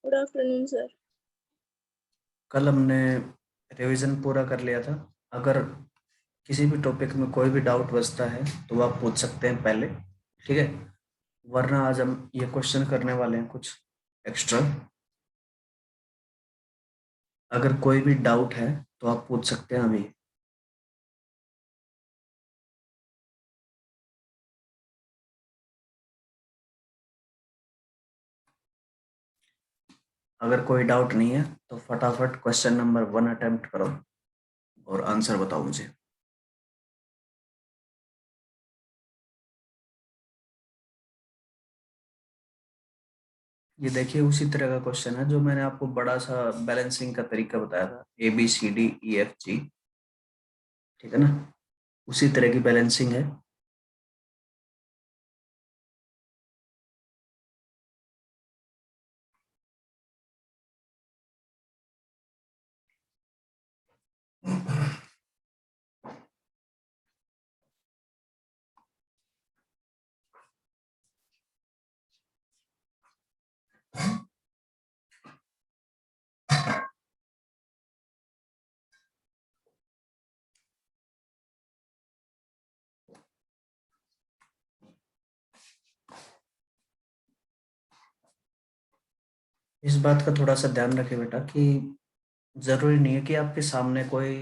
Good afternoon sir. कल हमने revision पूरा कर लिया था। अगर किसी भी टॉपिक में कोई भी डाउट बचता है तो आप पूछ सकते हैं पहले, ठीक है। वरना आज हम ये क्वेश्चन करने वाले हैं कुछ एक्स्ट्रा। अगर कोई भी डाउट है तो आप पूछ सकते हैं अभी। अगर कोई डाउट नहीं है तो फटाफट क्वेश्चन नंबर 1 अटेम्प्ट करो और आंसर बताओ मुझे। ये देखिए उसी तरह का क्वेश्चन है जो मैंने आपको बड़ा सा बैलेंसिंग का तरीका बताया था, ABCDEFG, ठीक है ना। उसी तरह की बैलेंसिंग है। इस बात का थोड़ा सा ध्यान रखें बेटा कि जरूरी नहीं है कि आपके सामने कोई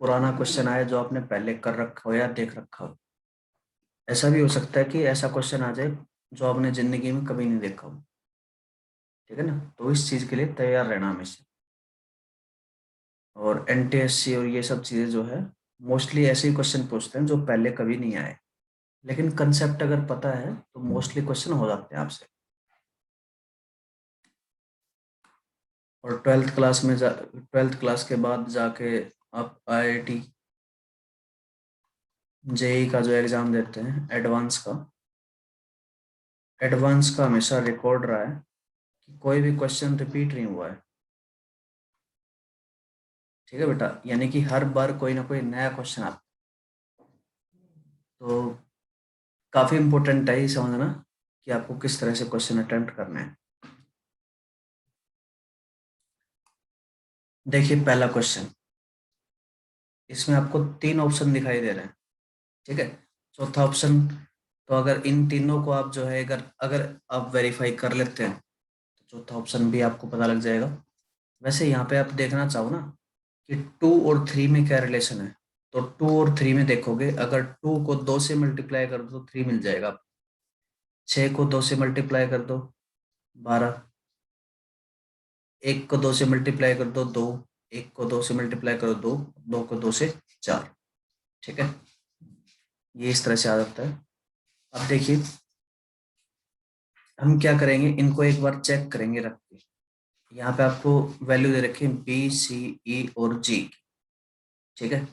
पुराना क्वेश्चन आए जो आपने पहले कर रखा हो या देख रखा हो। ऐसा भी हो सकता है कि ऐसा क्वेश्चन आ जाए जो आपने जिंदगी में कभी नहीं देखा हो, ठीक है ना। तो इस चीज के लिए तैयार रहना हमेशा। और NTSC और ये सब चीजें जो है मोस्टली ऐसे ही क्वेश्चन पूछते हैं जो पहले कभी नहीं आए, लेकिन कंसेप्ट अगर पता है तो मोस्टली क्वेश्चन हो जाते हैं आपसे। और ट्वेल्थ क्लास के बाद जाके आप IIT JEE का जो एग्जाम देते हैं एडवांस का हमेशा रिकॉर्ड रहा है कि कोई भी क्वेश्चन रिपीट नहीं हुआ है, ठीक है बेटा। यानी कि हर बार कोई ना कोई नया क्वेश्चन आता है। तो काफी इंपॉर्टेंट है ये समझना कि आपको किस तरह से क्वेश्चन अटेम्प्ट करना है। देखिए पहला क्वेश्चन, इसमें आपको 3 ऑप्शन दिखाई दे रहे हैं, ठीक है। चौथा ऑप्शन, तो अगर इन तीनों को आप जो है अगर अगर आप वेरीफाई कर लेते हैं तो चौथा ऑप्शन भी आपको पता लग जाएगा। वैसे यहाँ पे आप देखना चाहो ना कि 2 और 3 में क्या रिलेशन है, तो 2 और 3 में देखोगे, अगर 2 को 2 से मल्टीप्लाई कर दो तो 3 मिल जाएगा। 6 को 2 से मल्टीप्लाई कर दो 12, 1 को 2 से मल्टीप्लाई कर दो 2, 1 को 2 से मल्टीप्लाई करो 2, 2 को 2 से 4, ठीक है। ये इस तरह से आ जाता है। अब देखिए हम क्या करेंगे, इनको एक बार चेक करेंगे रख के। यहाँ पे आपको वैल्यू दे रखी है B, C, E और G, ठीक है।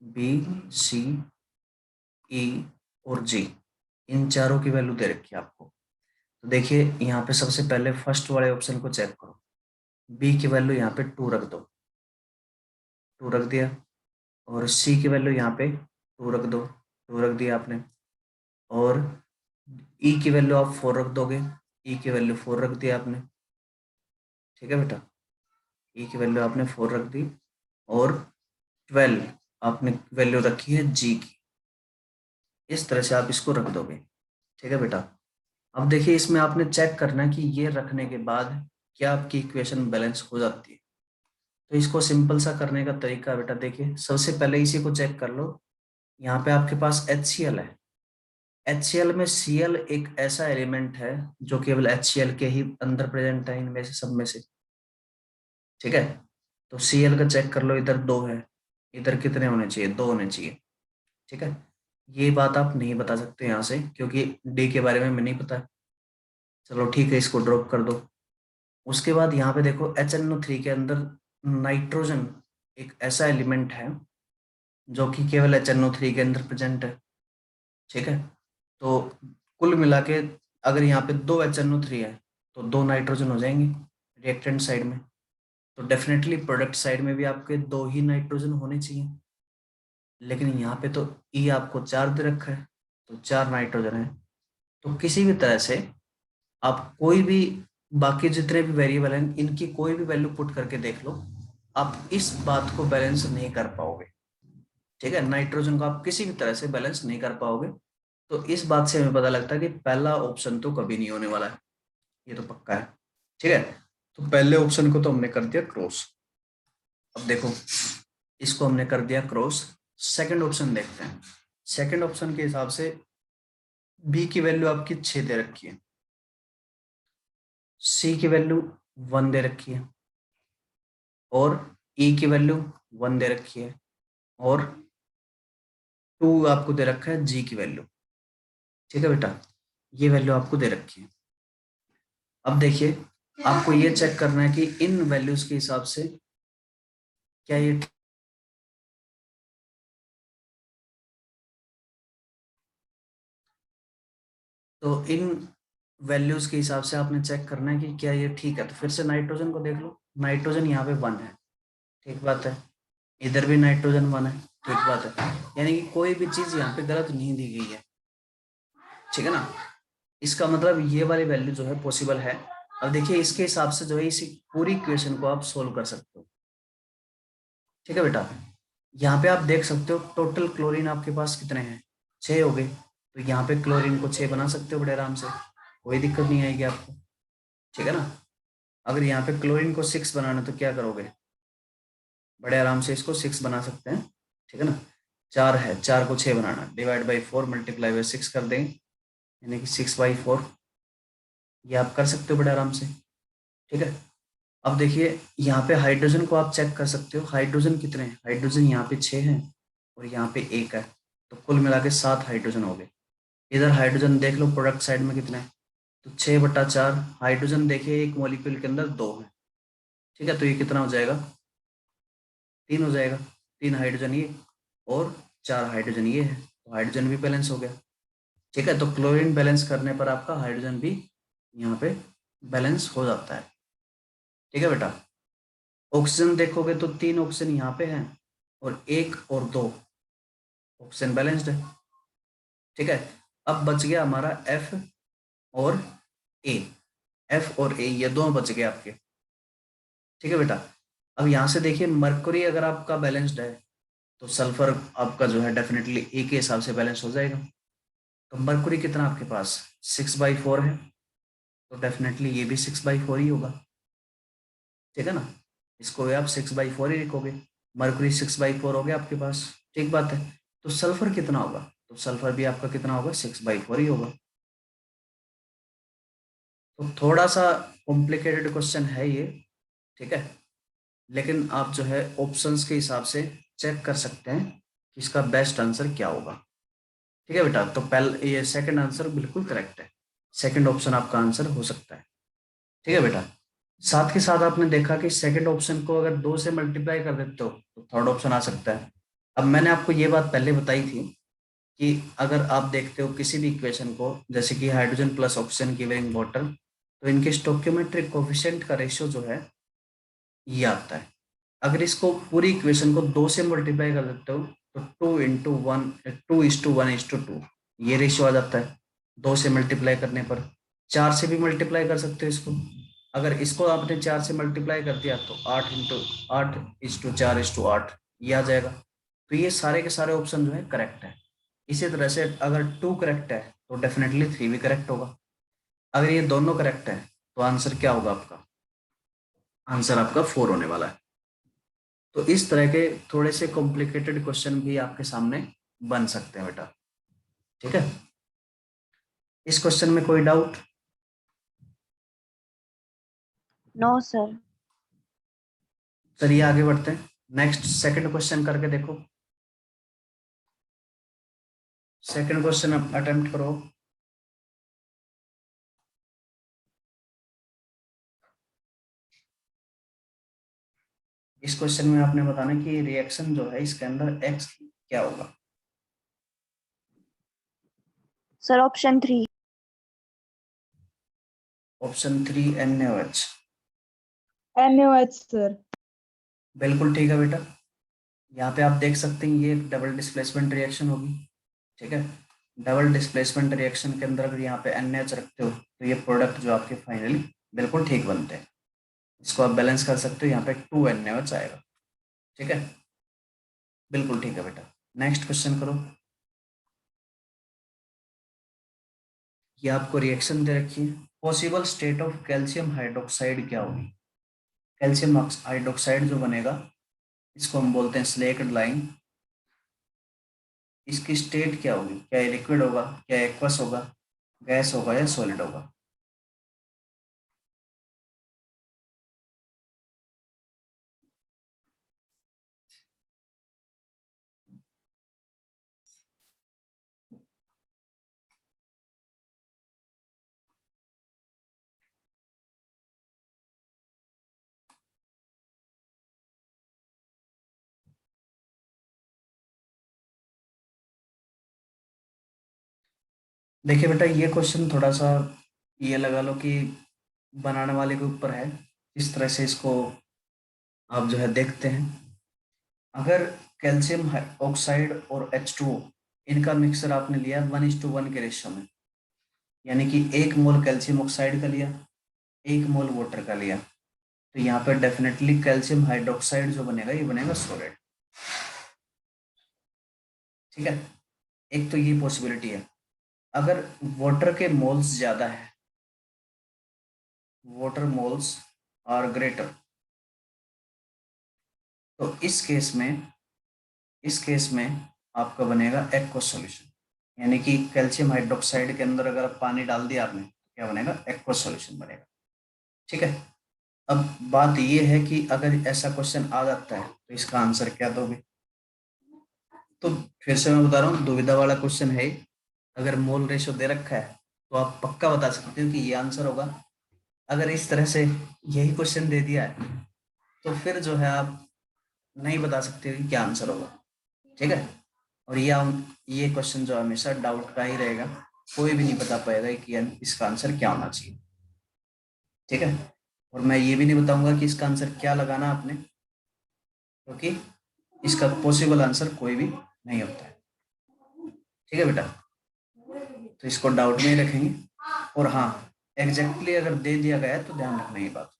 B, C, E और G, इन चारों की वैल्यू दे रखी है आपको। तो देखिए यहाँ पे सबसे पहले फर्स्ट वाले ऑप्शन को चेक करो। B की वैल्यू यहाँ पे 2 रख दो, 2 रख दिया। और C की वैल्यू यहाँ पे 2 रख दो, 2 रख दिया आपने। और E की वैल्यू आप 4 रख दोगे, E की वैल्यू 4 रख दिया आपने, ठीक है बेटा। E की वैल्यू आपने 4 रख दी। और 12 आपने वैल्यू रखी है G की। इस तरह से आप इसको रख दोगे, ठीक है बेटा। अब देखिए इसमें आपने चेक करना है कि ये रखने के बाद क्या आपकी इक्वेशन बैलेंस हो जाती है। तो इसको सिंपल सा करने का तरीका बेटा, देखिए सबसे पहले इसी को चेक कर लो। यहाँ पे आपके पास HCl है। HCl में Cl एक ऐसा एलिमेंट है जो केवल HCl के ही अंदर प्रेजेंट है, इनमें से सब में से, ठीक है। तो Cl का चेक कर लो, इधर 2 है, इधर कितने होने चाहिए, 2 होने चाहिए, ठीक है। ये बात आप नहीं बता सकते यहाँ से क्योंकि D के बारे में नहीं पता। चलो ठीक है, इसको ड्रॉप कर दो। उसके बाद यहाँ पे देखो HNO3 के अंदर नाइट्रोजन एक ऐसा एलिमेंट है जो कि केवल HNO3 के अंदर प्रेजेंट है, ठीक है। तो कुल मिला के अगर यहाँ पे 2 HNO3 है तो 2 नाइट्रोजन हो जाएंगे रिएक्टेंट साइड में। तो डेफिनेटली प्रोडक्ट साइड में भी आपके 2 ही नाइट्रोजन होने चाहिए। लेकिन यहाँ पे तो ई आपको 4 दे रखा है, तो 4 नाइट्रोजन है। तो किसी भी तरह से आप कोई भी बाकी जितने भी वेरिएबल हैं इनकी कोई भी वैल्यू पुट करके देख लो, आप इस बात को बैलेंस नहीं कर पाओगे। ठीक है, नाइट्रोजन को आप किसी भी तरह से बैलेंस नहीं कर पाओगे। तो इस बात से हमें पता लगता है कि पहला ऑप्शन तो कभी नहीं होने वाला है, ये तो पक्का है। ठीक है, तो पहले ऑप्शन को तो हमने कर दिया क्रॉस। अब देखो, इसको हमने कर दिया क्रॉस। सेकंड ऑप्शन देखते हैं। सेकंड ऑप्शन के हिसाब से बी की वैल्यू आपकी 6 दे रखी है, सी की वैल्यू 1 दे रखी है, और ई की वैल्यू 1 दे रखी है, और 2 आपको दे रखा है जी की वैल्यू। ठीक है बेटा, ये वैल्यू आपको दे रखी है। अब देखिए, आपको ये चेक करना है कि इन वैल्यूज के हिसाब से क्या ये, तो इन वैल्यूज के हिसाब से आपने चेक करना है कि क्या ये ठीक है। तो फिर से नाइट्रोजन को देख लो, नाइट्रोजन यहाँ पे 1 है, ठीक बात है, इधर भी नाइट्रोजन 1 है, ठीक बात है, यानी कि कोई भी चीज यहाँ पे गलत नहीं दी गई है। ठीक है ना, इसका मतलब ये वाली वैल्यू जो है पॉसिबल है। अब देखिए, इसके हिसाब से जो है इसी पूरी इक्वेशन को आप सोल्व कर सकते हो। ठीक है बेटा, यहाँ पे आप देख सकते हो टोटल क्लोरीन आपके पास कितने हैं, 6 हो गए। तो यहाँ पे क्लोरीन को 6 बना सकते हो बड़े आराम से, कोई दिक्कत नहीं आएगी आपको। ठीक है ना, अगर यहाँ पे क्लोरीन को 6 बनाना तो क्या करोगे, बड़े आराम से इसको 6 बना सकते हैं। ठीक है ना, 4 है, 4 को 6 बनाना, डिवाइड बाई 4 मल्टीप्लाई बाई 6 कर देंगे, यानी कि 6/4। ये आप कर सकते हो बड़े आराम से। ठीक है, अब देखिए यहाँ पे हाइड्रोजन को आप चेक कर सकते हो, हाइड्रोजन कितने हैं, हाइड्रोजन यहाँ पे 6 हैं और यहाँ पे 1 है, तो कुल मिला के 7 हाइड्रोजन हो गए। इधर हाइड्रोजन देख लो प्रोडक्ट साइड में कितने हैं, तो 6/4 हाइड्रोजन देखिए एक मॉलिक्यूल के अंदर 2 है। ठीक है, तो ये कितना हो जाएगा, 3 हो जाएगा, 3 हाइड्रोजन ये और 4 हाइड्रोजन ये है, तो हाइड्रोजन भी बैलेंस हो गया। ठीक है, तो क्लोरीन बैलेंस करने पर आपका हाइड्रोजन भी यहाँ पे बैलेंस हो जाता है। ठीक है बेटा, ऑक्सीजन देखोगे तो 3 ऑक्सीजन यहाँ पे हैं और 1 और 2 ऑक्सीजन बैलेंस्ड है। ठीक है, अब बच गया हमारा एफ और ए, एफ और ए ये दोनों बच गए आपके। ठीक है बेटा, अब यहाँ से देखिए मरकुरी अगर आपका बैलेंस्ड है तो सल्फर आपका जो है डेफिनेटली ए के हिसाब से बैलेंस हो जाएगा। तो मरकुरी कितना आपके पास 6/4 है, तो डेफिनेटली ये भी 6/4 ही होगा। ठीक है ना, इसको भी आप 6/4 ही लिखोगे, मरकुरी 6/4 हो गया आपके पास। ठीक बात है, तो सल्फर कितना होगा, तो सल्फर भी आपका कितना होगा 6/4 ही होगा। तो थोड़ा सा कॉम्प्लिकेटेड क्वेश्चन है ये। ठीक है, लेकिन आप जो है ऑप्शंस के हिसाब से चेक कर सकते हैं कि इसका बेस्ट आंसर क्या होगा। ठीक है बेटा, तो पहले ये सेकंड आंसर बिल्कुल करेक्ट है, सेकंड ऑप्शन आपका आंसर हो सकता है। ठीक है बेटा, साथ के साथ आपने देखा कि सेकंड ऑप्शन को अगर 2 से मल्टीप्लाई कर देते हो तो थर्ड ऑप्शन आ सकता है। अब मैंने आपको ये बात पहले बताई थी कि अगर आप देखते हो किसी भी इक्वेशन को, जैसे कि hydrogen plus oxygen giving water, तो इनके स्टोइकियोमेट्रिक कोफिशिएंट का रेशियो जो है ये आता है। अगर इसको पूरी इक्वेशन को 2 से मल्टीप्लाई कर देते हो तो 2:1 2:1:2 ये रेशियो आ जाता है 2 से मल्टीप्लाई करने पर। 4 से भी मल्टीप्लाई कर सकते हो इसको, अगर इसको आपने 4 से मल्टीप्लाई कर दिया तो 8:8:4:8 ये आ जाएगा। तो ये सारे के सारे ऑप्शन जो है करेक्ट है। इसी तरह से अगर 2 करेक्ट है तो डेफिनेटली 3 भी करेक्ट होगा। अगर ये दोनों करेक्ट है तो आंसर क्या होगा आपका, आंसर आपका 4 होने वाला है। तो इस तरह के थोड़े से कॉम्प्लिकेटेड क्वेश्चन भी आपके सामने बन सकते हैं बेटा। ठीक है, इस क्वेश्चन में कोई डाउट? No sir. चलिए आगे बढ़ते हैं, नेक्स्ट सेकंड क्वेश्चन करके देखो। सेकंड क्वेश्चन अटेम्प्ट करो। इस क्वेश्चन में आपने बताना कि रिएक्शन जो है इसके अंदर एक्स क्या होगा। Sir option 3। Option 3 NaOH। NaOH sir. बिल्कुल ठीक है बेटा, यहाँ पे आप देख सकते हैं ये डबल डिस्प्लेसमेंट रिएक्शन होगी। ठीक है, डबल डिस्प्लेसमेंट रिएक्शन के अंदर अगर यहाँ पे NaOH रखते हो तो ये प्रोडक्ट जो आपके फाइनली बिल्कुल ठीक बनते हैं। इसको आप बैलेंस कर सकते हो, यहाँ पे 2NaOH आएगा। ठीक है, बिल्कुल ठीक है बेटा। नेक्स्ट क्वेश्चन करो। ये आपको रिएक्शन दे रखी है, possible state of calcium hydroxide क्या होगी। कैल्शियम हाइड्रोक्साइड जो बनेगा, इसको हम बोलते हैं स्लेक्ड लाइन। इसकी स्टेट क्या होगी, क्या ये लिक्विड होगा, क्या एक्वस होगा, गैस होगा या सॉलिड होगा। देखिए बेटा, ये क्वेश्चन थोड़ा सा ये लगा लो कि बनाने वाले के ऊपर है, इस तरह से इसको आप जो है देखते हैं। अगर कैल्शियम ऑक्साइड और H2O इनका मिक्सर आपने लिया 1:1 के रेशियो में, यानी कि 1 मोल कैल्शियम ऑक्साइड का लिया, 1 मोल वाटर का लिया, तो यहाँ पर डेफिनेटली कैल्शियम हाइड्रोक्साइड जो बनेगा ये बनेगा सॉलिड। ठीक है, एक तो ये पॉसिबिलिटी है। अगर वाटर के मोल्स ज्यादा है, वाटर मोल्स आर ग्रेटर, तो इस केस में आपका बनेगा एक्वस सॉल्यूशन। यानी कि कैल्शियम हाइड्रोक्साइड के अंदर अगर पानी डाल दिया आपने, तो क्या बनेगा, एक्वस सॉल्यूशन बनेगा। ठीक है, अब बात ये है कि अगर ऐसा क्वेश्चन आ जाता है तो इसका आंसर क्या दोगे। तो फिर से मैं बता रहा हूँ, दुविधा वाला क्वेश्चन है। अगर मोल रेशो दे रखा है तो आप पक्का बता सकते हो कि ये आंसर होगा। अगर इस तरह से यही क्वेश्चन दे दिया है तो फिर जो है आप नहीं बता सकते कि क्या आंसर होगा। ठीक है, और ये क्वेश्चन जो हमेशा डाउट का ही रहेगा, कोई भी नहीं बता पाएगा कि इसका आंसर क्या होना चाहिए। ठीक है, और मैं ये भी नहीं बताऊंगा कि इसका आंसर क्या लगाना आपने, क्योंकि इसका पॉसिबल आंसर कोई भी नहीं होता है। ठीक है बेटा, तो इसको डाउट में ही रखेंगे। और हाँ, एग्जैक्टली अगर दे दिया गया है तो ध्यान रखना ये बात।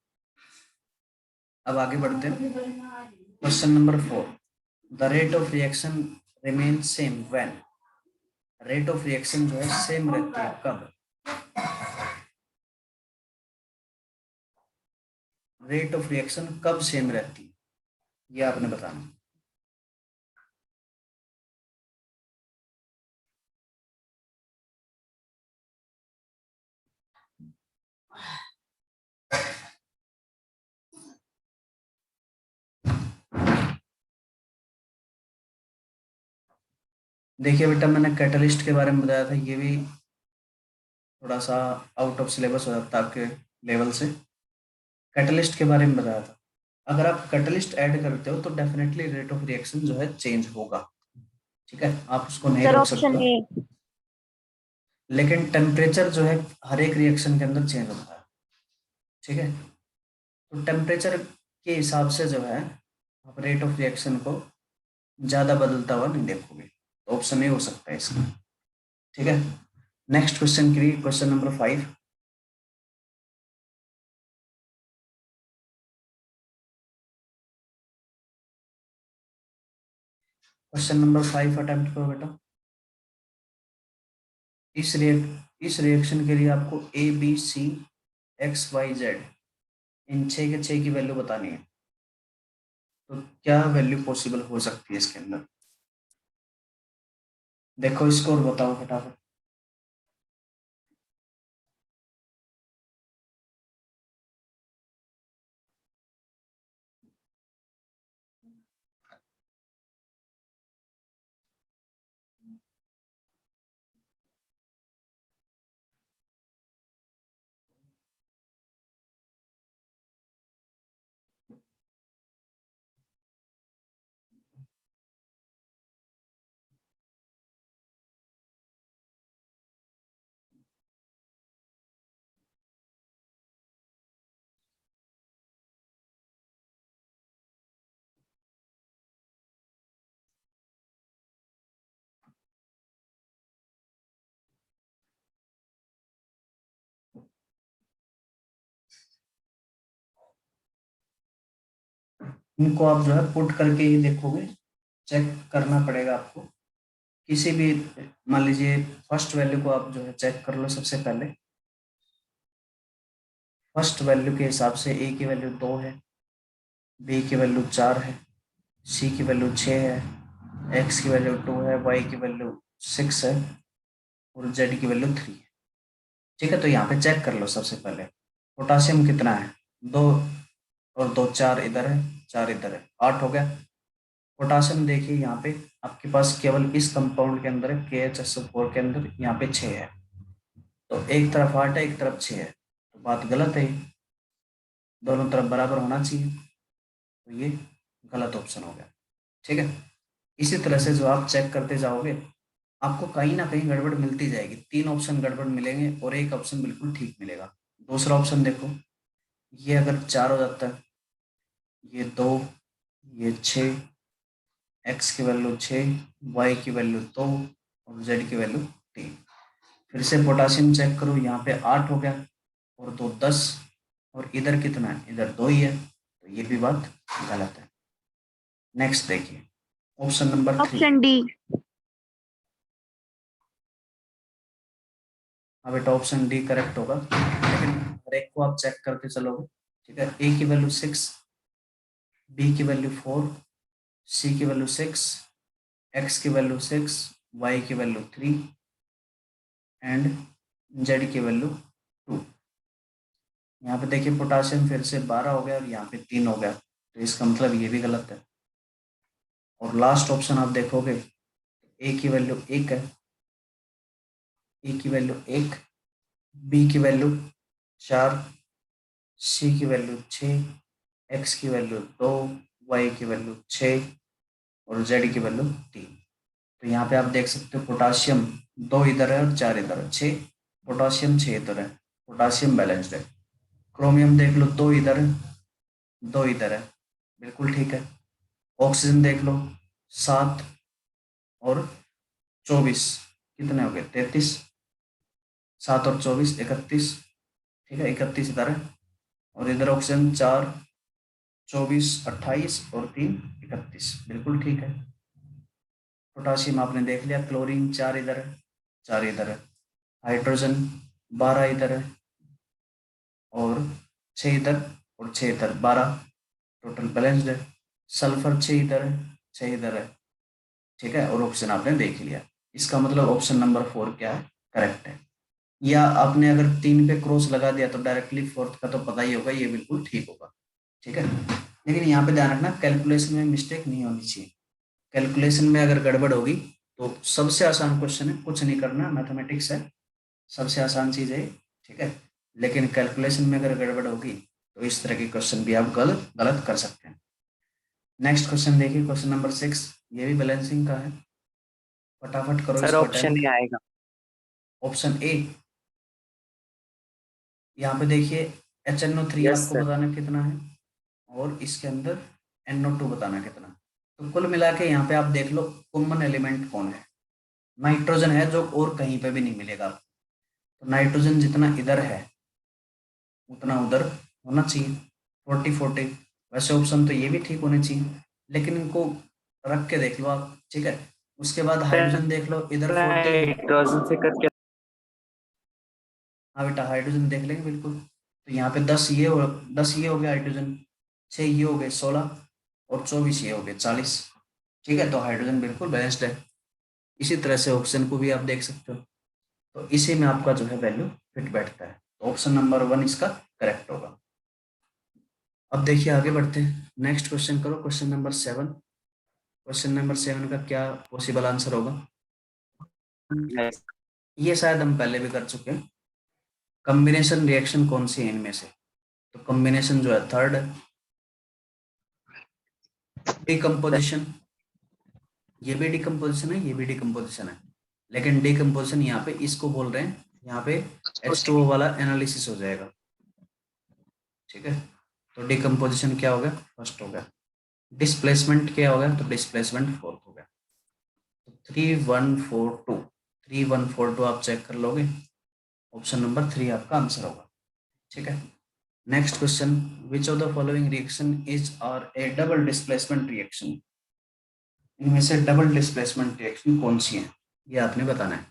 अब आगे बढ़ते हैं, question number 4। The rate of reaction remain same when. Rate of reaction जो है सेम रहती है कब। रेट ऑफ रिएक्शन कब सेम रहती है, ये आपने बताना। देखिए बेटा, मैंने कैटलिस्ट के बारे में बताया था, ये भी थोड़ा सा आउट ऑफ सिलेबस हो जाता है आपके लेवल से। कैटलिस्ट के बारे में बताया था, अगर आप कैटलिस्ट ऐड करते हो तो डेफिनेटली रेट ऑफ रिएक्शन जो है चेंज होगा। ठीक है, आप उसको नहीं सर रोक ऑप्शन सकते, ए। लेकिन टेम्परेचर जो है हर एक रिएक्शन के अंदर चेंज होता है। ठीक है, तो टेम्परेचर के हिसाब से जो है आप रेट ऑफ रिएक्शन को ज़्यादा बदलता हुआ नहीं देखोगे, तो ऑप्शन ए हो सकता है इसका। ठीक है, नेक्स्ट क्वेश्चन के लिए, question number 5। Question number 5 attempt करो बेटा। इस रिएक्शन के लिए आपको ABCXYZ इन 6 के 6 की वैल्यू बतानी है। तो क्या वैल्यू पॉसिबल हो सकती है इसके अंदर, देखो स्कोर बताओ फटाफट। इनको आप जो है पुट करके ही देखोगे, चेक करना पड़ेगा आपको। किसी भी, मान लीजिए फर्स्ट वैल्यू को आप जो है चेक कर लो सबसे पहले। फर्स्ट वैल्यू के हिसाब से ए की वैल्यू 2 है, बी की वैल्यू 4 है, सी की वैल्यू 6 है, एक्स की वैल्यू 2 है, वाई की वैल्यू 6 है और जेड की वैल्यू 3 है। ठीक है, तो यहाँ पे चेक कर लो सबसे पहले पोटासियम कितना है, 2 और 2 4 इधर है, 4 इधर है, 8 हो गया। पोटासियम देखिए यहाँ पे आपके पास केवल इस कंपाउंड के अंदर KHSO4 के अंदर यहाँ पे 6 है, तो एक तरफ 8 है एक तरफ 6 है, तो बात गलत है, दोनों तरफ बराबर होना चाहिए, तो ये गलत ऑप्शन हो गया। ठीक है, इसी तरह से जो आप चेक करते जाओगे आपको कहीं ना कहीं गड़बड़ मिलती जाएगी, 3 ऑप्शन गड़बड़ मिलेंगे और एक ऑप्शन बिल्कुल ठीक मिलेगा। दूसरा ऑप्शन देखो, ये अगर 4 हो जाता है, ये 2, ये 6, एक्स की वैल्यू 6, वाई की वैल्यू 2 और जेड की वैल्यू 3। फिर से पोटासियम चेक करो, यहाँ पे 8 हो गया और 2 10 और इधर कितना है, इधर 2 ही है, तो ये भी बात गलत है। नेक्स्ट देखिए ऑप्शन नंबर 3। Option D. हाँ बेटा, ऑप्शन डी करेक्ट होगा, लेकिन हर एक को आप चेक करते चलोगे। ठीक है, ए की वैल्यू 6, बी की वैल्यू 4, सी की वैल्यू 6, एक्स की वैल्यू 6, वाई की वैल्यू 3 एंड जेड की वैल्यू 2। यहाँ पे देखिए पोटासियम फिर से 12 हो गया और यहाँ पे 3 हो गया, तो इसका मतलब ये भी गलत है। और लास्ट ऑप्शन आप देखोगे, ए की वैल्यू 1 है, ए की वैल्यू 1, बी की वैल्यू 4, सी की वैल्यू 6, एक्स की वैल्यू 2, वाई की वैल्यू 6 और जेड की वैल्यू 3। तो यहाँ पे आप देख सकते हो पोटासियम 2 इधर है और 4 इधर है, 6 पोटासियम 6 इधर है, पोटासियम बैलेंस्ड है। क्रोमियम देख लो 2 इधर है 2 इधर है, बिल्कुल ठीक है। ऑक्सीजन देख लो 7 और 24, कितने हो गए 33, 7 और 24 31, ठीक है 31 इधर है और इधर ऑक्सीजन 4 24 28 और 3 31, बिल्कुल ठीक है। पोटासियम आपने देख लिया, क्लोरीन 4 इधर है 4 इधर है, हाइड्रोजन 12 इधर है और 6 इधर और 6 इधर, 12 टोटल बैलेंस्ड है। सल्फर 6 इधर है 6 इधर है, ठीक है, और ऑप्शन आपने देख लिया। इसका मतलब ऑप्शन नंबर 4 क्या है, करेक्ट है। या आपने अगर 3 पे क्रॉस लगा दिया तो डायरेक्टली फोर्थ का तो पता ही होगा, ये बिल्कुल ठीक होगा। ठीक है, लेकिन यहाँ पे ध्यान रखना कैलकुलेशन में मिस्टेक नहीं होनी चाहिए। कैलकुलेशन में अगर गड़बड़ होगी तो सबसे आसान क्वेश्चन है, कुछ नहीं करना, मैथमेटिक्स है, सबसे आसान चीज है। ठीक है, लेकिन कैलकुलेशन में अगर गड़बड़ होगी तो इस तरह के क्वेश्चन भी आप गलत गलत कर सकते हैं। नेक्स्ट क्वेश्चन देखिए, क्वेश्चन नंबर 6, ये भी बैलेंसिंग का है, फटाफट करो सर इसको ऑप्शन अटेम्प्ट। ही आएगा। ऑप्शन ए, यहाँ पे देखिए HNO3 यस आपको सर। बताना कितना है और इसके अंदर NO2 बताना कितना। तो कुल मिला के यहाँ पे आप देख लो कॉमन एलिमेंट कौन है, नाइट्रोजन है, जो और कहीं पे भी नहीं मिलेगा। तो नाइट्रोजन जितना इधर है उतना उधर होना चाहिए, 40-40। वैसे ऑप्शन तो ये भी ठीक होने चाहिए, लेकिन इनको रख के देख लो आप। ठीक है, उसके बाद हाइड्रोजन देख लो, इधर 40। हाइड्रोजन से करके हाँ बेटा, हाइड्रोजन देख लेंगे बिल्कुल। तो यहाँ पे 10 ये हो गया हाइड्रोजन, 6 ये हो गए 16 और 24 ये हो गए 40। ठीक है, तो हाइड्रोजन बिल्कुल बैलेंस्ड है। इसी तरह से ऑप्शन को भी आप देख सकते हो, तो इसी में आपका जो है वैल्यू फिट बैठता है, तो ऑप्शन नंबर 1 इसका करेक्ट होगा। अब देखिए आगे बढ़ते हैं, नेक्स्ट क्वेश्चन करो, क्वेश्चन नंबर 7। क्वेश्चन नंबर 7 का क्या पॉसिबल आंसर होगा, ये शायद हम पहले भी कर चुके हैं। कॉम्बिनेशन रिएक्शन कौन सी है इनमें से, तो कॉम्बिनेशन जो है थर्ड है। डिकम्पोजिशन, ये भी डिकम्पोजिशन है, ये भी डिकम्पोजिशन है, लेकिन डिकम्पोजिशन यहाँ पे इसको बोल रहे हैं, यहाँ पे H2O वाला एनालिसिस हो जाएगा। ठीक है, तो डिकम्पोजिशन क्या हो गया, फर्स्ट हो गया। डिस्प्लेसमेंट क्या हो गया, तो डिस्प्लेसमेंट फोर्थ हो गया। तो 3142 आप चेक कर लोगे, ऑप्शन नंबर 3 आपका आंसर होगा। ठीक है, next question, which of the following reaction is और ए डबल डिस्प्लेसमेंट रिएक्शन? इनमें से डबल डिस्प्लेसमेंट रिएक्शन कौन सी है, ये आपने बताना है।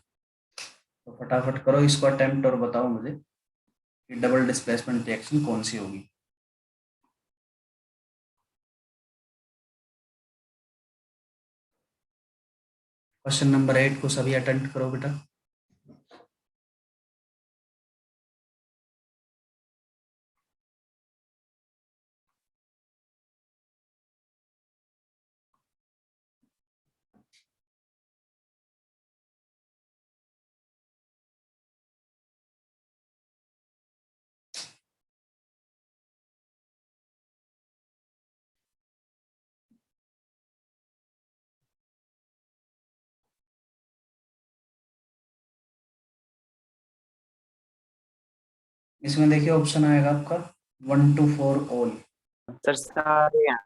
तो फटाफट करो इसको अटेम्प्ट और बताओ मुझे कि डबल डिस्प्लेसमेंट रिएक्शन कौन सी होगी। क्वेश्चन नंबर 8 को सभी अटेम्प्ट करो बेटा। इसमें देखिए ऑप्शन आएगा आपका 1 to 4 ऑल। सर सारे हैं।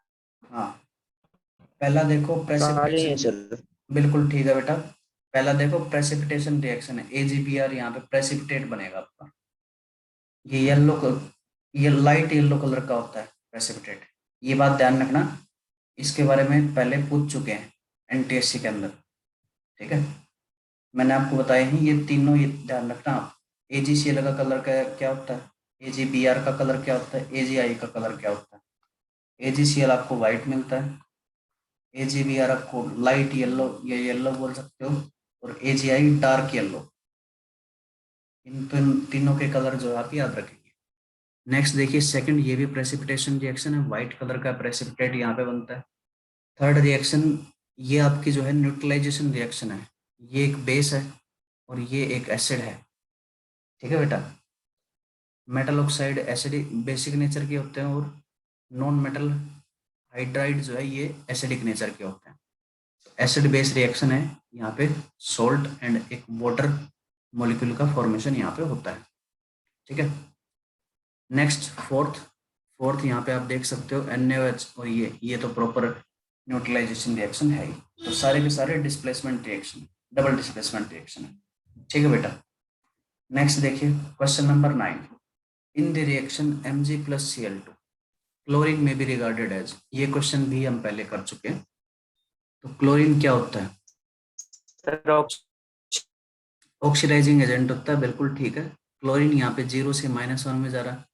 हाँ, पहला देखो प्रेसिपिटेशन, सर बिल्कुल ठीक है बेटा। पहला देखो प्रेसिपिटेशन रिएक्शन है, AgBr यहाँ पे प्रेसिपिटेट बनेगा आपका। ये ये लाइट येलो कलर का होता है प्रेसिपिटेट, ये बात ध्यान रखना। इसके बारे में पहले पूछ चुके हैं NTSC के अंदर, ठीक है। मैंने आपको बताया ही ये तीनों, ये ध्यान रखना आप। AgCl का कलर क्या होता है, AgBr का कलर क्या होता है, AgI का कलर क्या होता है। AgCl आपको व्हाइट मिलता है, AgBr आपको लाइट येलो या येलो बोल सकते हो, और AgI डार्क येलो। इन तीनों के कलर जो आप याद रखेंगे। नेक्स्ट देखिए सेकंड, ये भी प्रेसिपिटेशन रिएक्शन है, व्हाइट कलर का प्रेसिपिटेट यहाँ पे बनता है। थर्ड रिएक्शन, ये आपकी जो है न्यूट्रलाइजेशन रिएक्शन है, ये एक बेस है और ये एक एसिड है, ठीक है बेटा। Metal oxide acidic basic nature के होते हैं और नॉन मेटल हाइड्राइड जो है ये एसिडिक नेचर के होते हैं। एसिड बेस रिएक्शन है, यहाँ पे सोल्ट एंड एक वाटर मॉलिक्यूल का फॉर्मेशन यहाँ पे होता है, ठीक है। नेक्स्ट फोर्थ यहाँ पे आप देख सकते हो NaOH, और ये तो प्रॉपर न्यूट्रलाइजेशन रिएक्शन है ही। तो सारे के सारे displacement reaction, double displacement reaction है, ठीक है बेटा। नेक्स्ट देखिए question number 9, in the reaction Mg+Cl2 chlorine में भी रिगार्डेड एज, ये क्वेश्चन भी हम पहले कर चुके हैं। तो क्लोरीन क्या होता है, ऑक्सीडाइजिंग एजेंट होता है, बिल्कुल ठीक है। क्लोरीन यहाँ पे 0 से -1 में जा रहा है,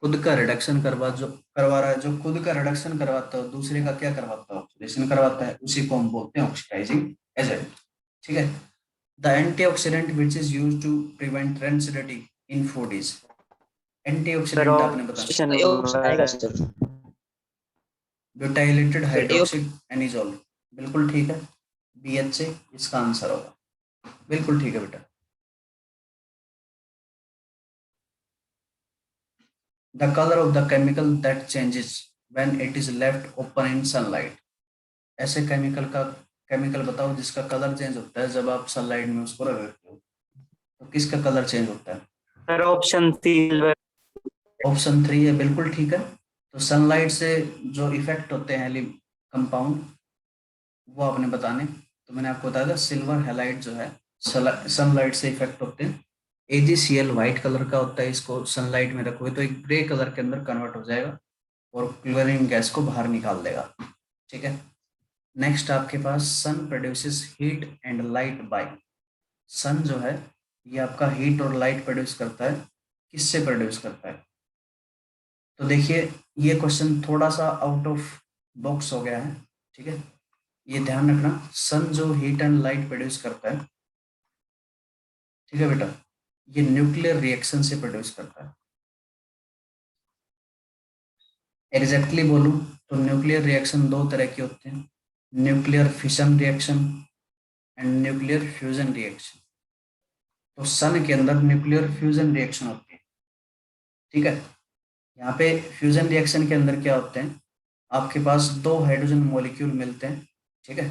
खुद का रिडक्शन करवा रहा है। जो खुद का रिडक्शन करवाता है दूसरे का क्या करवाता है, ऑक्सीडेशन करवाता है, उसी को हम बोलते हैं ऑक्सीडाइजिंग एजेंट, ठीक है। The antioxidant which is used to prevent rancidity in food is, antioxidant आपने बताया ब्यूटाइलेटेड हाइड्रोक्सी एनिजोल, बिल्कुल ठीक है। BHA इसका आंसर होगा, बिल्कुल ठीक है बेटा। The color of the chemical that changes when it is left open in sunlight, ऐसे केमिकल बताओ जिसका कलर चेंज होता है जब आप सनलाइट में उसको रगड़ते हो, तो किसका कलर चेंज होता है? सर ऑप्शन 3 है, बिल्कुल ठीक है। तो सनलाइट से जो इफेक्ट होते हैं कंपाउंड, वो आपने बताने। तो मैंने आपको बताया था सिल्वर हैलाइड जो है सनलाइट से इफेक्ट होते हैं। AgCl व्हाइट कलर का होता है, इसको सनलाइट में रखोगे तो एक ग्रे कलर के अंदर कन्वर्ट हो जाएगा और क्लोरीन गैस को बाहर निकाल देगा, ठीक है। नेक्स्ट आपके पास sun produces heat and light by, sun जो है ये आपका हीट और लाइट प्रोड्यूस करता है, किससे प्रोड्यूस करता है? तो देखिए ये क्वेश्चन थोड़ा सा आउट ऑफ बॉक्स हो गया है, ठीक है। ये ध्यान रखना, सन जो हीट एंड लाइट प्रोड्यूस करता है, ठीक है बेटा, ये न्यूक्लियर रिएक्शन से प्रोड्यूस करता है। एग्जैक्टली बोलूं तो न्यूक्लियर रिएक्शन दो तरह के होते हैं, nuclear fission reaction and nuclear fusion reaction. तो सन के अंदर न्यूक्लियर फ्यूजन रिएक्शन होती है, ठीक है। यहाँ पे फ्यूजन रिएक्शन के अंदर क्या होते हैं, आपके पास 2 हाइड्रोजन मॉलिक्यूल मिलते हैं, ठीक है,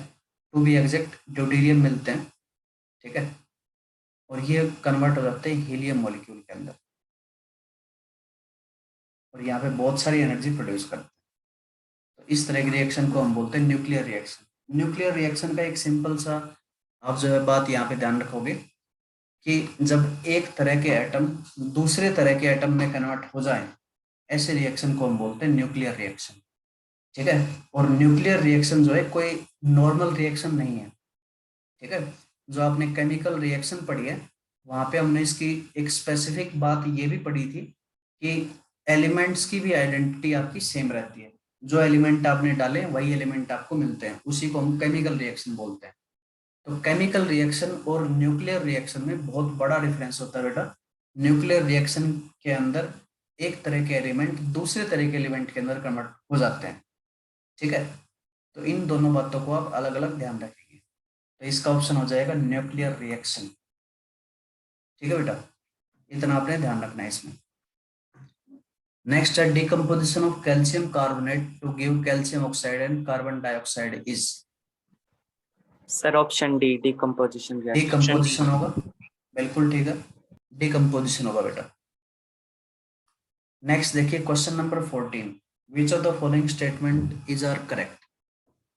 टू बी एग्जैक्ट ड्यूटेरियम मिलते हैं, ठीक है, और ये कन्वर्ट हो जाते हैं हीलियम मॉलिक्यूल के अंदर, और यहाँ पे बहुत सारी एनर्जी प्रोड्यूस करते हैं। तो इस तरह की रिएक्शन को हम बोलते हैं न्यूक्लियर रिएक्शन। न्यूक्लियर रिएक्शन का एक सिंपल सा आप जो है बात यहाँ पे ध्यान रखोगे कि जब एक तरह के एटम दूसरे तरह के एटम में कन्वर्ट हो जाए ऐसे रिएक्शन को हम बोलते हैं न्यूक्लियर रिएक्शन। ठीक है, और न्यूक्लियर रिएक्शन जो है कोई नॉर्मल रिएक्शन नहीं है। ठीक है, जो आपने केमिकल रिएक्शन पढ़ी है वहां पे हमने इसकी एक स्पेसिफिक बात ये भी पढ़ी थी कि एलिमेंट्स की भी आइडेंटिटी आपकी सेम रहती है। जो एलिमेंट आपने डाले वही एलिमेंट आपको मिलते हैं, उसी को हम केमिकल रिएक्शन बोलते हैं। तो केमिकल रिएक्शन और न्यूक्लियर रिएक्शन में बहुत बड़ा डिफरेंस होता है बेटा। न्यूक्लियर रिएक्शन के अंदर एक तरह के एलिमेंट दूसरे तरह के एलिमेंट के अंदर कन्वर्ट हो जाते हैं। ठीक है, तो इन दोनों बातों को आप अलग अलग ध्यान रखेंगे। तो इसका ऑप्शन हो जाएगा न्यूक्लियर रिएक्शन। ठीक है बेटा, इतना आपने ध्यान रखना है इसमें। नेक्स्ट है decomposition of calcium carbonate to give calcium oxide and carbon dioxide is. Sir option D decomposition reaction. Decomposition होगा, बिल्कुल ठीक है, डिकम्पोजिशन होगा बेटा। नेक्स्ट देखिए question number 14, which of the following statement is are correct.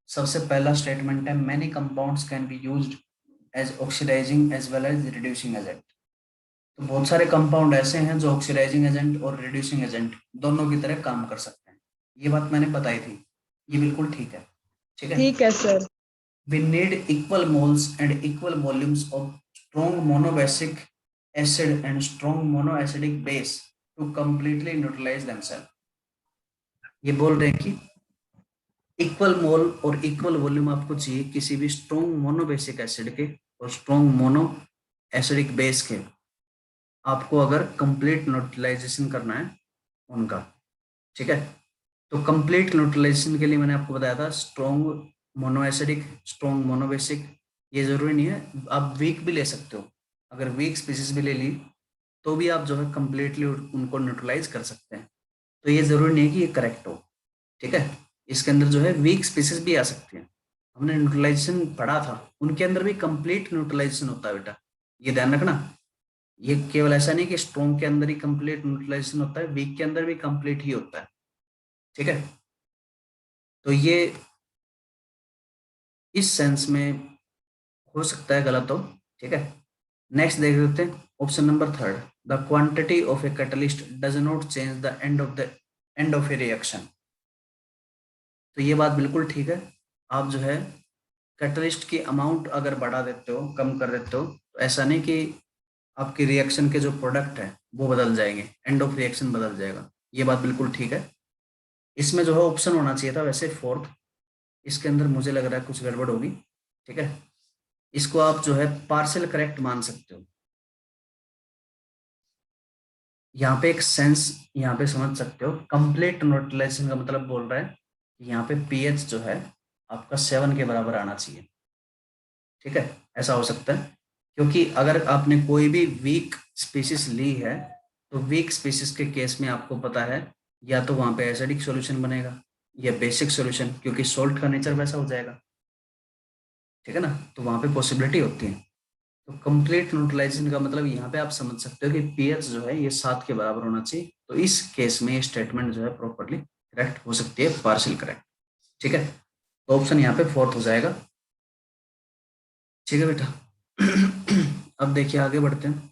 सबसे पहला स्टेटमेंट है many compounds can be used as oxidising as well as reducing agent. तो बहुत सारे कंपाउंड ऐसे हैं जो ऑक्सीडाइजिंग एजेंट और रिड्यूसिंग एजेंट दोनों की तरह काम कर सकते हैं। ये बात मैंने बताई थी, ये बिल्कुल ठीक है। ठीक है sir. We need equal moles and equal volumes of strong monobasic acid and strong monoacidic base to completely neutralize themselves. ये बोल रहे हैं कि इक्वल मोल और इक्वल वॉल्यूम आपको चाहिए किसी भी स्ट्रॉन्ग मोनोबेसिक एसिड के और स्ट्रॉन्ग मोनो एसिडिक बेस के, आपको अगर कंप्लीट न्यूट्रलाइजेशन करना है उनका। ठीक है, तो कंप्लीट न्यूट्रलाइजेशन के लिए मैंने आपको बताया था strong mono acidic, strong monobasic. ये जरूरी नहीं है, आप वीक भी ले सकते हो। अगर वीक स्पीसीज भी ले ली तो भी आप जो है कंप्लीटली उनको न्यूट्रलाइज कर सकते हैं। तो ये जरूरी नहीं है कि ये करेक्ट हो। ठीक है, इसके अंदर जो है वीक स्पीसीज भी आ सकती हैं। हमने न्यूट्रलाइजेशन पढ़ा था, उनके अंदर भी कंप्लीट न्यूट्रलाइजेशन होता है बेटा, ये ध्यान रखना। ये केवल ऐसा नहीं कि स्ट्रॉन्ग के अंदर ही कंप्लीट न्यूट्रलाइजेशन होता है, वीक के अंदर भी कंप्लीट ही होता है। ठीक है, तो ये इस सेंस में हो सकता है गलत हो। ठीक है, नेक्स्ट देख लेते हैं option number 3, the quantity of a catalyst does not change the end of A reaction. तो ये बात बिल्कुल ठीक है। आप जो है कैटलिस्ट की अमाउंट अगर बढ़ा देते हो, कम कर देते हो, तो ऐसा नहीं कि आपकी रिएक्शन के जो प्रोडक्ट है वो बदल जाएंगे, एंड ऑफ रिएक्शन बदल जाएगा। ये बात बिल्कुल ठीक है। इसमें जो है ऑप्शन होना चाहिए था वैसे 4th, इसके अंदर मुझे लग रहा है कुछ गड़बड़ होगी। ठीक है, इसको आप जो है पार्शियल करेक्ट मान सकते हो। यहाँ पे एक सेंस यहाँ पे समझ सकते हो, कंप्लीट न्यूट्रलाइजेशन का मतलब बोल रहा है कि यहाँ पे पीएच जो है आपका 7 के बराबर आना चाहिए। ठीक है, ऐसा हो सकता है क्योंकि अगर आपने कोई भी वीक स्पीसीज ली है तो वीक स्पीसीज के केस में आपको पता है या तो वहां पे एसिडिक सॉल्यूशन बनेगा या बेसिक सॉल्यूशन, क्योंकि सॉल्ट का नेचर वैसा हो जाएगा। ठीक है ना, तो वहां पे पॉसिबिलिटी होती है। तो कंप्लीट न्यूट्रलाइजेशन का मतलब यहाँ पे आप समझ सकते हो कि पीएच जो है ये 7 के बराबर होना चाहिए। तो इस केस में ये स्टेटमेंट जो है प्रॉपरली करेक्ट हो सकती है, पार्शियल करेक्ट। ठीक है, तो ऑप्शन यहाँ पे 4th हो जाएगा। ठीक है बेटा, अब देखिए आगे बढ़ते हैं।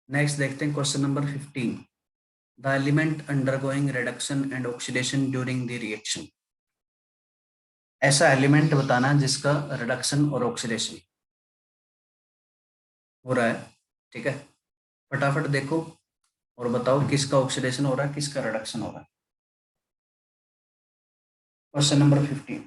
नेक्स्ट देखते हैं question number 15, the element undergoing reduction and oxidation during the reaction. ऐसा एलिमेंट बताना है जिसका रिडक्शन और ऑक्सीडेशन हो रहा है। ठीक है, फटाफट देखो और बताओ किसका ऑक्सीडेशन हो रहा है, किसका रिडक्शन हो रहा है। क्वेश्चन नंबर 15,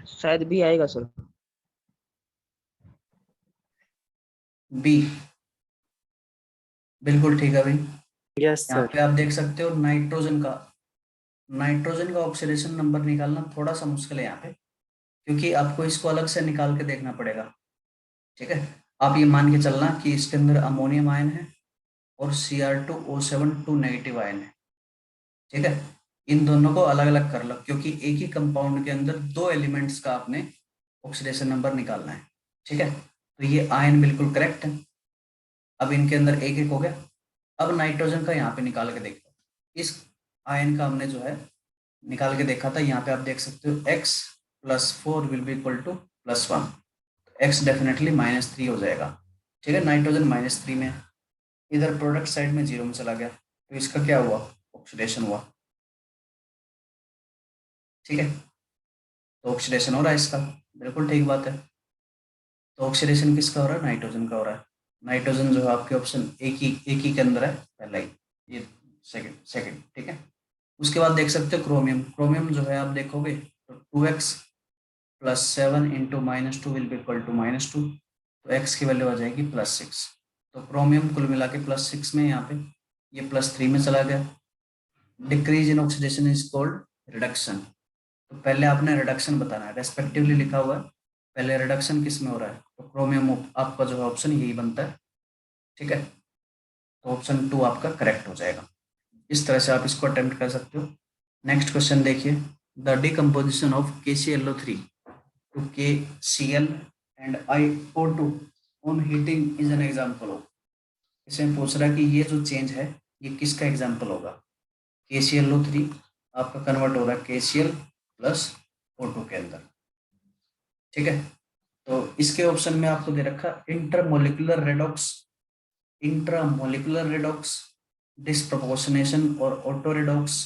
शायद भी आएगा सर। बी बिल्कुल ठीक है भाई। यस यहाँ सर। पे आप देख सकते हो नाइट्रोजन का नाइट्रोजन का ऑक्सीडेशन नंबर निकालना थोड़ा सा मुश्किल है यहाँ पे, क्योंकि आपको इसको अलग से निकाल के देखना पड़ेगा। ठीक है, आप ये मान के चलना कि इसके अंदर अमोनियम आयन है और Cr2O7 2 नेगेटिव आयन है। ठीक है, इन दोनों को अलग अलग कर लो, क्योंकि एक ही कंपाउंड के अंदर दो एलिमेंट्स का आपने ऑक्सीडेशन नंबर निकालना है। ठीक है, तो ये आयन बिल्कुल करेक्ट है। अब इनके अंदर एक एक हो गया। अब नाइट्रोजन का यहाँ पे निकाल के देखो। इस आयन का हमने जो है निकाल के देखा था, यहाँ पे आप देख सकते हो x + 4 will be equal to +1। x definitely -3 हो जाएगा। ठीक है, नाइट्रोजन -3 में, इधर प्रोडक्ट साइड में 0 में चला गया, तो इसका क्या हुआ, ऑक्सीडेशन हुआ। ठीक है, तो ऑक्सीडेशन हो रहा है इसका, बिल्कुल ठीक बात है। तो ऑक्सीडेशन किसका हो रहा है, नाइट्रोजन का हो रहा है। नाइट्रोजन जो है आपके ऑप्शन एक ही के अंदर है, पहला ही, ये सेकंड। ठीक है, उसके बाद देख सकते हो क्रोमियम। क्रोमियम जो है आप देखोगे तो 2x + 7 × -2 will be equal to -2, तो x की वैल्यू आ जाएगी +6। तो क्रोमियम कुल मिला के +6 में, यहाँ पे ये +3 में चला गया। Decrease in oxidation is called reduction. तो पहले आपने रिडक्शन बताना है, रेस्पेक्टिवली लिखा हुआ है, पहले रिडक्शन किस में हो रहा है, तो क्रोमियम आपका जो है ऑप्शन यही बनता है। ठीक है, तो ऑप्शन 2 आपका करेक्ट हो जाएगा। इस तरह से आप इसको अटेम्प्ट कर सकते हो। नेक्स्ट क्वेश्चन देखिए, the decomposition of KClO3 to KCl and IO2 on heating is an example of। इसमें पूछ रहा है कि ये जो चेंज है ये किसका एग्जाम्पल होगा। KClO3 आपका कन्वर्ट हो रहा है KCl + O2 के अंदर। ठीक है, तो इसके ऑप्शन में आपको दे रखा intermolecular redox, intramolecular redox, disproportionation और ऑटो रेडॉक्स।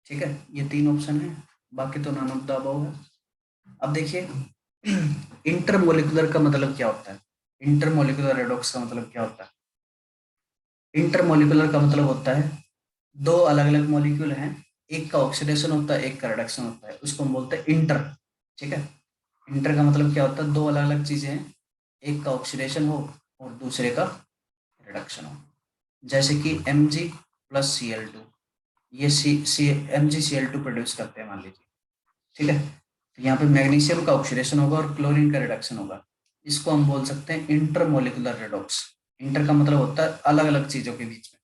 ठीक है, ये 3 ऑप्शन है, बाकी तो नॉन ऑफ द अबव है। अब देखिए इंटरमोलिकुलर का मतलब क्या होता है, इंटरमोलिकुलर रेडॉक्स का मतलब क्या होता है। इंटरमोलिकुलर का मतलब होता है दो अलग अलग मॉलिक्यूल हैं, एक का ऑक्सीडेशन होता है, एक का रिडक्शन होता है, उसको हम बोलते हैं इंटर। ठीक है, इंटर का मतलब क्या होता है, दो अलग अलग चीजें हैं, एक का ऑक्सीडेशन हो और दूसरे का रिडक्शन हो। जैसे कि Mg + Cl2, ये MgCl2 प्रोड्यूस करते हैं मान लीजिए। ठीक है, तो यहाँ पे मैग्नीशियम का ऑक्सीडेशन होगा और क्लोरीन का रिडक्शन होगा, इसको हम बोल सकते हैं इंटरमोलिकुलर रेडॉक्स। इंटर का मतलब होता है अलग अलग चीजों के बीच में।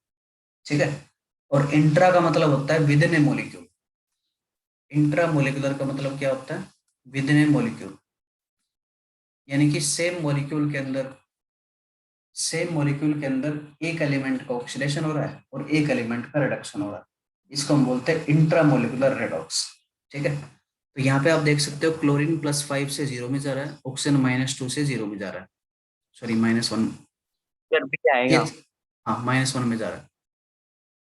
ठीक है, और इंट्रा का मतलब होता है with in A molecule. Intramolecular का मतलब क्या होता है, विद इन ए मॉलिक्यूल, यानी कि सेम मॉलिक्यूल के अंदर एक एलिमेंट का ऑक्सीडेशन हो रहा है और एक एलिमेंट का रिडक्शन हो रहा है, इसको हम बोलते हैं इंट्रामोलिकुलर रेडॉक्स। ठीक है, तो यहाँ पे आप देख सकते हो क्लोरीन +5 से 0 में जा रहा है, ऑक्सीजन -2 से 0 में जा रहा है, सॉरी -1, सर भी आएगा। हाँ -1 में जा रहा है।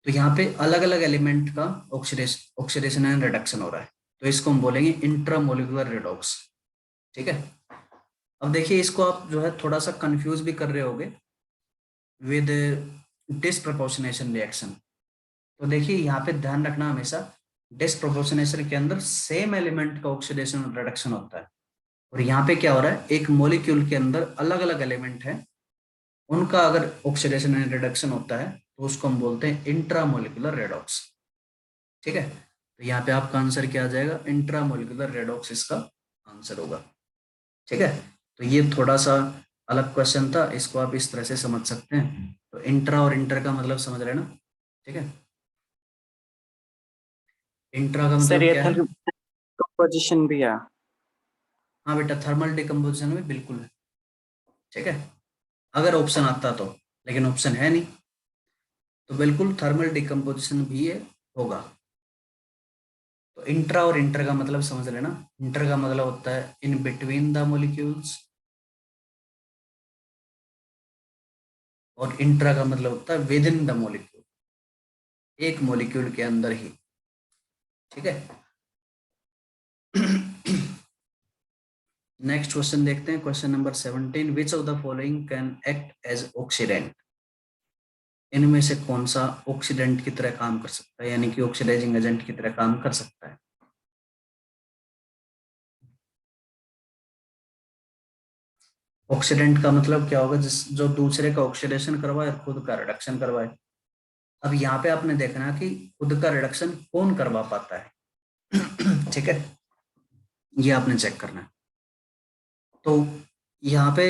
तो यहाँ पे अलग अलग एलिमेंट का ऑक्सीडेशन एंड रिडक्शन हो रहा है, तो इसको हम बोलेंगे इंट्रामोलिकुलर रेडॉक्स। ठीक है, अब देखिए इसको आप जो है थोड़ा सा कंफ्यूज भी कर रहे होगे विद डिस्प्रपोर्शनेशन रिएक्शन। तो देखिए यहाँ पे ध्यान रखना हमेशा, डिस्प्रपोर्शनेशन के अंदर सेम एलिमेंट का ऑक्सीडेशन और रिडक्शन होता है, और यहाँ पे क्या हो रहा है, एक मॉलिक्यूल के अंदर अलग अलग एलिमेंट है, उनका अगर ऑक्सीडेशन एंड रिडक्शन होता है तो उसको हम बोलते हैं इंट्रामोलिकुलर रेडॉक्स। ठीक है, तो यहाँ पे आपका आंसर क्या आ जाएगा, इंट्रामोलिकुलर रेडॉक्स इसका आंसर होगा। ठीक है, तो ये थोड़ा सा अलग क्वेश्चन था, इसको आप इस तरह से समझ सकते हैं। तो इंट्रा और इंटर का मतलब समझ रहे हैं ना। ठीक है, इंट्रा का सर मतलब ये क्या है, कंपोजिशन भी है। हाँ बेटा, थर्मल डिकम्पोजिशन में बिल्कुल है। ठीक है, अगर ऑप्शन आता तो, लेकिन ऑप्शन है नहीं, तो बिल्कुल थर्मल डिकम्पोजिशन भी है, होगा। तो इंट्रा और इंटर का मतलब समझ लेना। इंटर का मतलब होता है इन बिटवीन द मॉलिक्यूल्स, और इंट्रा का मतलब होता है विद इन द मॉलिक्यूल, एक मॉलिक्यूल के अंदर ही। ठीक है, नेक्स्ट क्वेश्चन देखते हैं, question number 17, which of the following can act as oxidant. इनमें से कौन सा ऑक्सीडेंट की तरह काम कर सकता है, यानी कि ऑक्सीडाइजिंग एजेंट की तरह काम कर सकता है। ऑक्सीडेंट का मतलब क्या होगा, जिस जो दूसरे का ऑक्सीडेशन करवाए और खुद का रिडक्शन करवाए। अब यहाँ पे आपने देखना कि खुद का रिडक्शन कौन करवा पाता है। ठीक है, ये आपने चेक करना है। तो यहाँ पे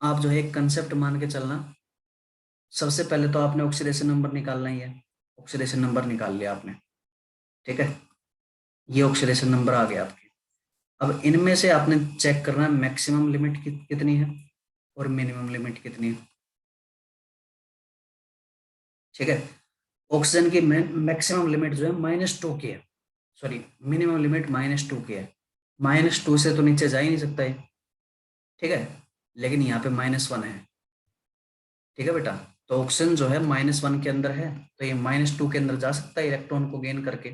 आप जो है एक कंसेप्ट मान के चलना, सबसे पहले तो आपने ऑक्सीडेशन नंबर निकालना ही है। ऑक्सीडेशन नंबर निकाल लिया आपने, ठीक है, ये ऑक्सीडेशन नंबर आ गया आपके। अब इनमें से आपने चेक करना है मैक्सिमम लिमिट कितनी है और मिनिमम लिमिट कितनी है। ठीक है, ऑक्सीजन की मैक्सिमम लिमिट जो है -2 की है, सॉरी मिनिमम लिमिट -2 की है। -2 से तो नीचे जा ही नहीं सकता है, ठीक है, लेकिन यहाँ पे -1 है। ठीक है बेटा, तो ऑक्सीजन जो है -1 के अंदर है, तो ये -2 के अंदर जा सकता है इलेक्ट्रॉन को गेन करके।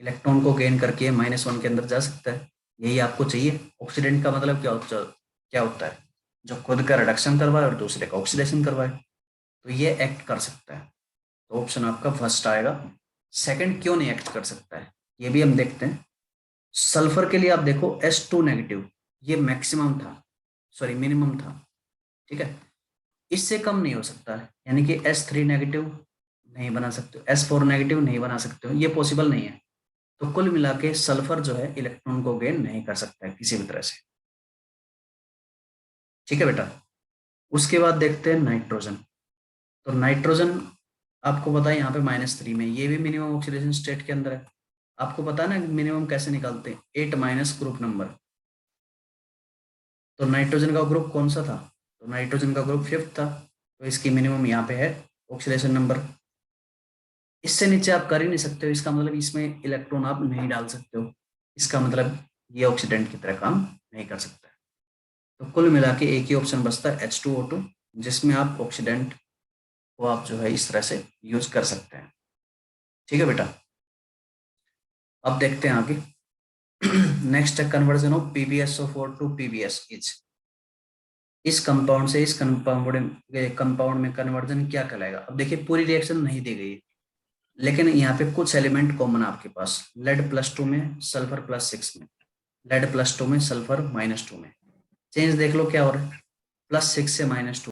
इलेक्ट्रॉन को गेन करके -1 के अंदर जा सकता है। यही आपको चाहिए। ऑक्सीडेंट का मतलब क्या होता है? जो खुद का रिडक्शन करवाए और दूसरे का ऑक्सीडेशन करवाए, तो ये एक्ट कर सकता है। तो ऑप्शन आपका फर्स्ट आएगा। सेकंड क्यों नहीं एक्ट कर सकता है, ये भी हम देखते हैं। सल्फर के लिए आप देखो S2 नेगेटिव, ये मैक्सिमम था, सॉरी मिनिमम था, ठीक है, इससे कम नहीं हो सकता है, यानी कि S3 नेगेटिव नहीं बना सकते हो, S4 नेगेटिव नहीं बना सकते हो, ये पॉसिबल नहीं है। तो कुल मिला के सल्फर जो है इलेक्ट्रॉन को गेन नहीं कर सकता है किसी भी तरह से। ठीक है बेटा, उसके बाद देखते हैं नाइट्रोजन। तो नाइट्रोजन आपको पता है यहाँ पे -3 में, ये भी मिनिमम ऑक्सीडेशन स्टेट के अंदर है। आपको पता है ना मिनिमम कैसे निकालते हैं, 8- ग्रुप नंबर। तो नाइट्रोजन का ग्रुप कौन सा था? तो नाइट्रोजन का ग्रुप 5th था, तो इसकी मिनिमम यहाँ पे है ऑक्सीडेशन नंबर। इससे नीचे आप कर ही नहीं सकते हो, इसका मतलब इसमें इलेक्ट्रॉन आप नहीं डाल सकते हो, इसका मतलब ये ऑक्सीडेंट की तरह काम नहीं कर सकता है। तो कुल मिला के एक ही ऑप्शन बचता है H2O2, जिसमें आप ऑक्सीडेंट को आप जो है इस तरह से यूज कर सकते हैं। ठीक है बेटा, अब देखते हैं आगे। नेक्स्ट है conversion of PbSO4 to PbS। इस कंपाउंड से इस कंपाउंड में कन्वर्जन क्या कहलाएगा? अब देखिए पूरी रिएक्शन नहीं दी गई है, लेकिन यहाँ पे कुछ एलिमेंट कॉमन आपके पास, लेड +2 में, सल्फर +6 में, लेड +2 में, सल्फर -2 में। चेंज देख लो क्या हो रहा है, +6 से -2।